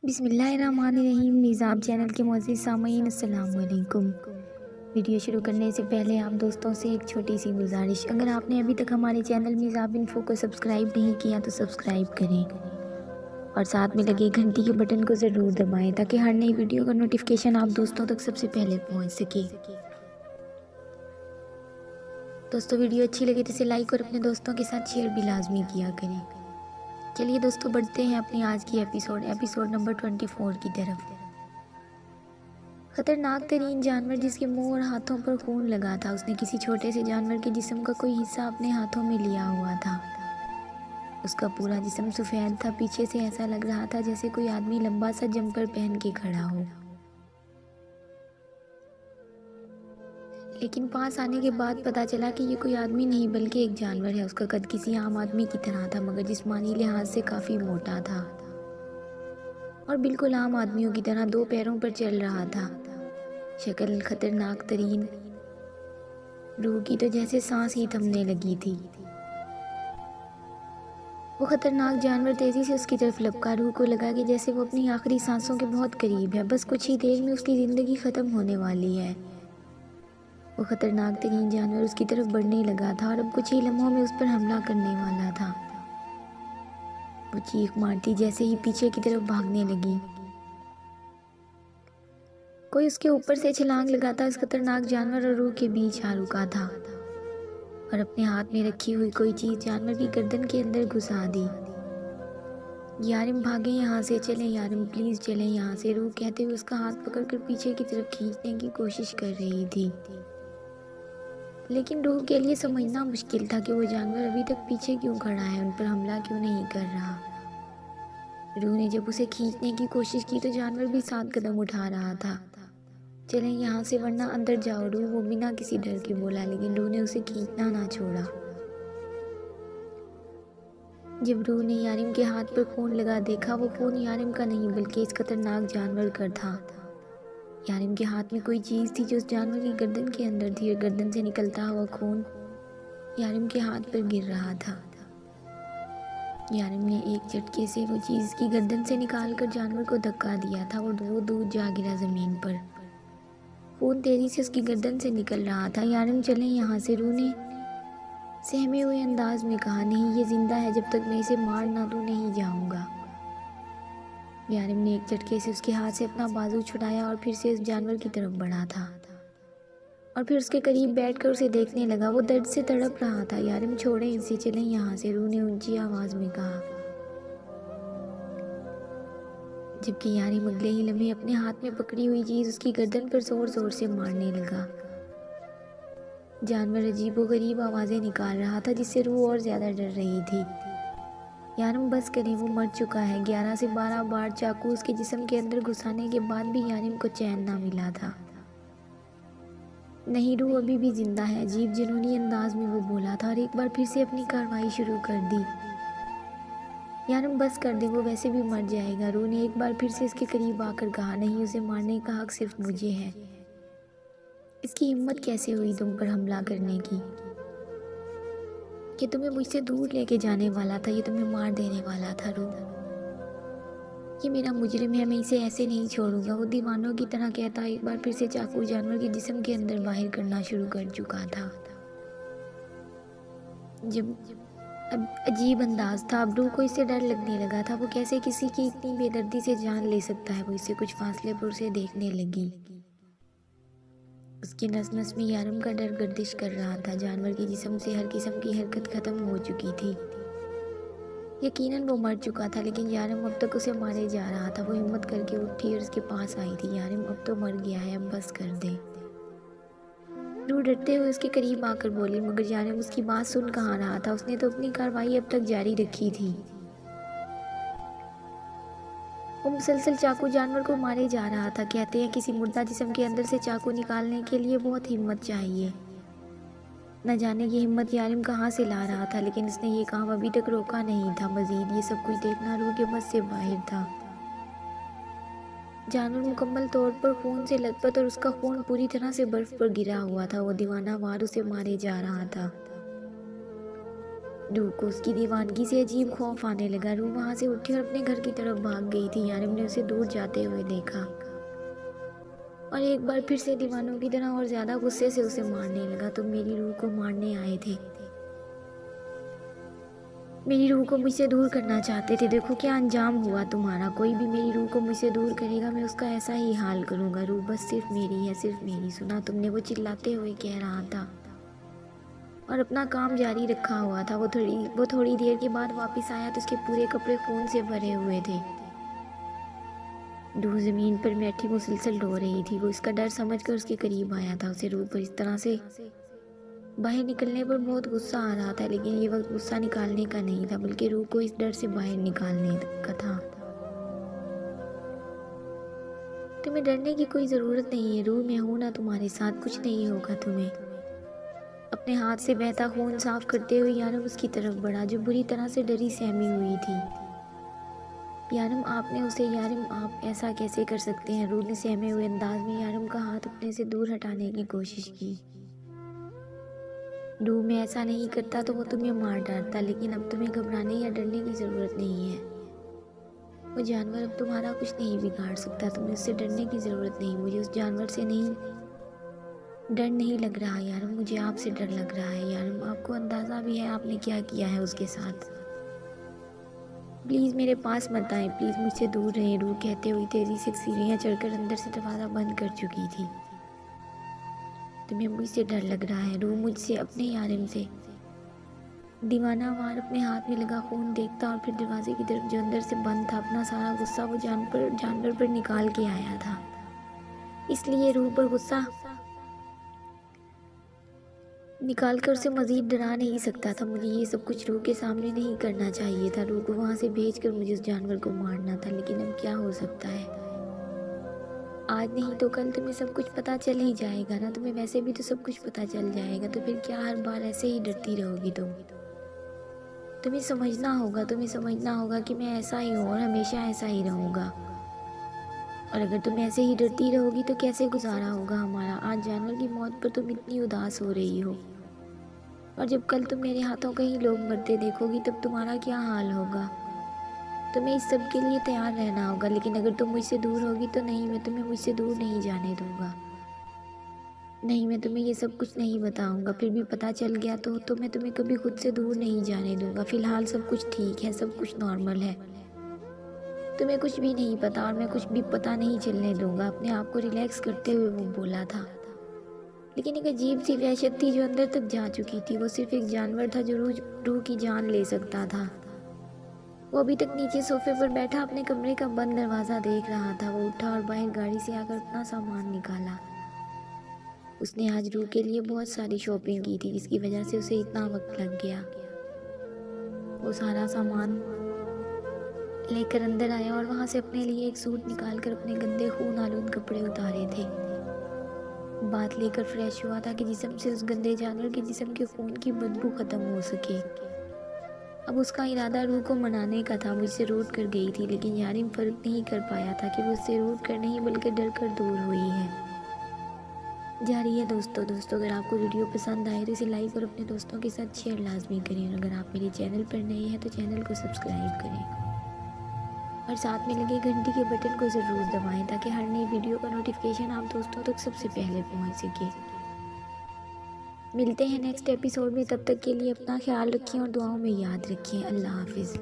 बिस्मिल्लाहिर्रहमानिर्रहीम। निज़ाब चैनल के मुअज़्ज़िज़ सामीन अस्सलाम वालेकुम। वीडियो शुरू करने से पहले आप दोस्तों से एक छोटी सी गुजारिश, अगर आपने अभी तक हमारे चैनल निज़ाब इन्फो को सब्सक्राइब नहीं किया तो सब्सक्राइब करें और साथ में लगे घंटी के बटन को ज़रूर दबाएं ताकि हर नई वीडियो का नोटिफिकेशन आप दोस्तों तक सबसे पहले पहुंच सके। दोस्तों, वीडियो अच्छी लगे तो इसे लाइक और अपने दोस्तों के साथ शेयर भी लाजमी किया करें। चलिए दोस्तों, बढ़ते हैं अपनी आज की एपिसोड नंबर 24 की तरफ। खतरनाक तरीन जानवर जिसके मुंह और हाथों पर खून लगा था, उसने किसी छोटे से जानवर के जिस्म का कोई हिस्सा अपने हाथों में लिया हुआ था। उसका पूरा जिस्म सफ़ेद था, पीछे से ऐसा लग रहा था जैसे कोई आदमी लंबा सा जंपर पहन के खड़ा हो। लेकिन पास आने के बाद पता चला कि ये कोई आदमी नहीं बल्कि एक जानवर है। उसका कद किसी आम आदमी की तरह था, मगर जिस्मानी लिहाज से काफ़ी मोटा था और बिल्कुल आम आदमियों की तरह दो पैरों पर चल रहा था। शक्ल खतरनाक तरीन, रूह की तो जैसे सांस ही थमने लगी थी। वो खतरनाक जानवर तेज़ी से उसकी तरफ लपका, रूह को लगा कि जैसे वो अपनी आखिरी सांसों के बहुत करीब है, बस कुछ ही देर में उसकी ज़िंदगी ख़त्म होने वाली है। वो खतरनाक तरीन जानवर उसकी तरफ बढ़ने लगा था और अब कुछ ही लम्हों में उस पर हमला करने वाला था। वो चीख मारती जैसे ही पीछे की तरफ भागने लगी। कोई उसके ऊपर से छलांग लगाता इस खतरनाक जानवर और रूह के बीच आ रुका था और अपने हाथ में रखी हुई कोई चीज़ जानवर की गर्दन के अंदर घुसा दी। यारिम भागे यहाँ से, चले यारिम, प्लीज़ चले यहाँ से, रूह कहते हुए उसका हाथ पकड़कर पीछे की तरफ खींचने की कोशिश कर रही थी। लेकिन रूह के लिए समझना मुश्किल था कि वो जानवर अभी तक पीछे क्यों खड़ा है, उन पर हमला क्यों नहीं कर रहा। रूह ने जब उसे खींचने की कोशिश की तो जानवर भी 7 कदम उठा रहा था। चलें यहाँ से वरना अंदर जाओ, रूह वो बिना किसी डर के बोला, लेकिन रूह ने उसे खींचना ना छोड़ा। जब रूह ने यारिम के हाथ पर खून लगा देखा, वो खून यारिम का नहीं बल्कि इस खतरनाक जानवर का था। यारिम के हाथ में कोई चीज़ थी जो उस जानवर की गर्दन के अंदर थी और गर्दन से निकलता हुआ खून यारिम के हाथ पर गिर रहा था। यारिम ने एक झटके से वो चीज़ की गर्दन से निकालकर जानवर को धक्का दिया था और वो दूर जा गिरा ज़मीन पर। खून तेज़ी से उसकी गर्दन से निकल रहा था। यारिम चलें यहाँ से, रूह ने सहमे हुए अंदाज में कहा। नहीं, ये जिंदा है, जब तक मैं इसे मार ना दूँ नहीं जाऊँगा। यारिम ने एक झटके से उसके हाथ से अपना बाजू छुड़ाया और फिर से उस जानवर की तरफ बढ़ा था और फिर उसके करीब बैठकर उसे देखने लगा। वो दर्द से तड़प रहा था। यारिम छोड़ें इसे, चलें यहाँ से, रूह ने ऊंची आवाज़ में कहा। जबकि यारिम अगले ही लम्हे अपने हाथ में पकड़ी हुई चीज़ उसकी गर्दन पर ज़ोर ज़ोर से मारने लगा। जानवर अजीबोगरीब आवाज़ें निकाल रहा था जिससे रूह और ज़्यादा डर रही थी। यारिम बस करें, वो मर चुका है। 11 से 12 बार चाकू उसके जिस्म के अंदर घुसाने के बाद भी यारिम को चैन ना मिला था। नहीं, रूह अभी भी जिंदा है, अजीब जुनूनी अंदाज में वो बोला था और एक बार फिर से अपनी कार्रवाई शुरू कर दी। यारिम बस कर दे, वो वैसे भी मर जाएगा, रूह ने एक बार फिर से इसके करीब आकर कहा। नहीं, उसे मारने का हक सिर्फ मुझे है। इसकी हिम्मत कैसे हुई तुम पर हमला करने की? ये तुम्हें मुझसे दूर लेके जाने वाला था, ये तुम्हें मार देने वाला था। रूह, ये मेरा मुजरिम है, मैं इसे ऐसे नहीं छोड़ूंगा, वो दीवानों की तरह कहता एक बार फिर से चाकू जानवर के जिस्म के अंदर बाहर करना शुरू कर चुका था। जब अब अजीब अंदाज था, अब रूह को इससे डर लगने लगा था। वो कैसे किसी की इतनी बेदर्दी से जान ले सकता है। वो इससे कुछ फासले पर उसे देखने लगी। उसकी नस नस में यारिम का डर गर्दिश कर रहा था। जानवर के जिस्म से हर किस्म की हरकत खत्म हो चुकी थी। यकीनन वो मर चुका था, लेकिन यारिम अब तक उसे मारे जा रहा था। वो हिम्मत करके उठी और उसके पास आई थी। यारिम, अब तो मर गया है, अब बस कर दे। रूह डरते हुए उसके करीब आकर बोली, मगर यारिम उसकी बात सुन कहाँ रहा था। उसने तो अपनी कार्रवाई अब तक जारी रखी थी। वो मुसलसल चाकू जानवर को मारे जा रहा था। कहते हैं किसी मुर्दा जिस्म के अंदर से चाकू निकालने के लिए बहुत हिम्मत चाहिए। न जाने ये हिम्मत यारिम कहाँ से ला रहा था, लेकिन उसने ये काम अभी तक रोका नहीं था। मजीद ये सब कुछ देखना रूह के बस से बाहर था। जानवर मुकम्मल तौर पर खून से लथपथ और उसका खून पूरी तरह से बर्फ पर गिरा हुआ था। वो दीवाना वार उसे मारे जा रहा था। रूह को उसकी दीवानगी से अजीब खौफ आने लगा। रूह वहाँ से उठी और अपने घर की तरफ भाग गई थी। यारिम ने उसे दूर जाते हुए देखा और एक बार फिर से दीवानों की तरह और ज़्यादा गुस्से से उसे मारने लगा। तुम मेरी रूह को मारने आए थे, मेरी रूह को मुझसे दूर करना चाहते थे। देखो क्या अंजाम हुआ तुम्हारा। कोई भी मेरी रूह को मुझसे दूर करेगा, मैं उसका ऐसा ही हाल करूँगा। रूह बस सिर्फ मेरी है, सिर्फ मेरी। सुना तुमने, वो चिल्लाते हुए कह रहा था और अपना काम जारी रखा हुआ था। वो थोड़ी देर के बाद वापस आया तो उसके पूरे कपड़े खून से भरे हुए थे। रूह ज़मीन पर बैठी मुसलसल रो रही थी। वो इसका डर समझकर उसके करीब आया था। उसे रूह पर इस तरह से बाहर निकलने पर बहुत गुस्सा आ रहा था, लेकिन ये वक्त गुस्सा निकालने का नहीं था, बल्कि रूह को इस डर से बाहर निकालने का था। तुम्हें डरने की कोई ज़रूरत नहीं है रूह, मैं हूं ना तुम्हारे साथ, कुछ नहीं होगा तुम्हें। अपने हाथ से बहता खून साफ करते हुए यारम उसकी तरफ बढ़ा, जो बुरी तरह से डरी सहमी हुई थी। यारम आपने उसे, यारम आप ऐसा कैसे कर सकते हैं। रूह ने सहमे हुए अंदाज में यारम का हाथ अपने से दूर हटाने की कोशिश की। रूह, मैं ऐसा नहीं करता तो वो तुम्हें मार डालता, लेकिन अब तुम्हें घबराने या डरने की ज़रूरत नहीं है। वो जानवर अब तुम्हारा कुछ नहीं बिगाड़ सकता, तुम्हें उससे डरने की ज़रूरत नहीं। मुझे उस जानवर से डर नहीं लग रहा यारम, मुझे आपसे डर लग रहा है। यारम, आपको अंदाज़ा भी है आपने क्या किया है उसके साथ। प्लीज़ मेरे पास मत आए, प्लीज़ मुझसे दूर रहें। रूह कहते हुए तेज़ी से सीढ़ियाँ चढ़कर अंदर से दरवाज़ा बंद कर चुकी थी। तुम्हें मुझसे डर लग रहा है रूह, मुझसे, अपने यारिम से। दीवाना वार अपने हाथ में लगा खून देखता और फिर दरवाजे की तरफ जो अंदर से बंद था। अपना सारा गुस्सा वो जानवर पर निकाल के आया था, इसलिए रूह पर गुस्सा निकाल कर उसे मजीद डरा नहीं सकता था। मुझे ये सब कुछ रूह के सामने नहीं करना चाहिए था। रूह को वहाँ से भेज कर मुझे उस जानवर को मारना था, लेकिन अब क्या हो सकता है। आज नहीं तो कल तुम्हें सब कुछ पता चल ही जाएगा ना। तुम्हें वैसे भी तो सब कुछ पता चल जाएगा, तो फिर क्या हर बार ऐसे ही डरती रहोगी तुम। तुम्हें समझना होगा कि मैं ऐसा ही हूँ और हमेशा ऐसा ही रहूँगा। और अगर तुम ऐसे ही डरती रहोगी तो कैसे गुजारा होगा हमारा। आज जानवर की मौत पर तुम इतनी उदास हो रही हो, और जब कल तुम मेरे हाथों कहीं लोग मरते देखोगी तब तुम्हारा क्या हाल होगा। तुम्हें इस सब के लिए तैयार रहना होगा, लेकिन अगर तुम मुझसे दूर होगी तो नहीं, मैं तुम्हें मुझसे दूर नहीं जाने दूंगा। नहीं, मैं तुम्हें ये सब कुछ नहीं बताऊंगा। फिर भी पता चल गया तो मैं तुम्हें कभी खुद से दूर नहीं जाने दूंगा। फिलहाल सब कुछ ठीक है, सब कुछ नॉर्मल है। तुम्हें कुछ भी नहीं पता और मैं कुछ भी पता नहीं चलने दूंगा। अपने आप को रिलैक्स करते हुए वो बोला था, लेकिन एक अजीब सी वहशत थी जो अंदर तक जा चुकी थी। वो सिर्फ एक जानवर था जो रूह की जान ले सकता था। वो अभी तक नीचे सोफे पर बैठा अपने कमरे का बंद दरवाज़ा देख रहा था। वो उठा और बाहर गाड़ी से आकर अपना सामान निकाला। उसने आज रूह के लिए बहुत सारी शॉपिंग की थी, जिसकी वजह से उसे इतना वक्त लग गया। वो सारा सामान लेकर अंदर आया और वहाँ से अपने लिए एक सूट निकालकर अपने गंदे खून आलूद कपड़े उतारे थे। बात लेकर फ्रेश हुआ था कि जिस्म से उस गंदे जानवर के जिस्म के खून की बदबू ख़त्म हो सके। अब उसका इरादा रूह को मनाने का था। मुझसे रूठ कर गई थी, लेकिन यारिम फ़र्क नहीं कर पाया था कि वो उससे रूठ कर नहीं बल्कि डर कर दूर हुई है। जा रही है दोस्तों अगर आपको वीडियो पसंद आए तो इसे लाइक और अपने दोस्तों के साथ शेयर लाजमी करें। और अगर आप मेरे चैनल पर नए हैं तो चैनल को सब्सक्राइब करें और साथ में लगे घंटी के बटन को ज़रूर दबाएं, ताकि हर नई वीडियो का नोटिफिकेशन आप दोस्तों तक सबसे पहले पहुंच सके। मिलते हैं नेक्स्ट एपिसोड में, तब तक के लिए अपना ख्याल रखिए और दुआओं में याद रखिए। अल्लाह हाफिज़।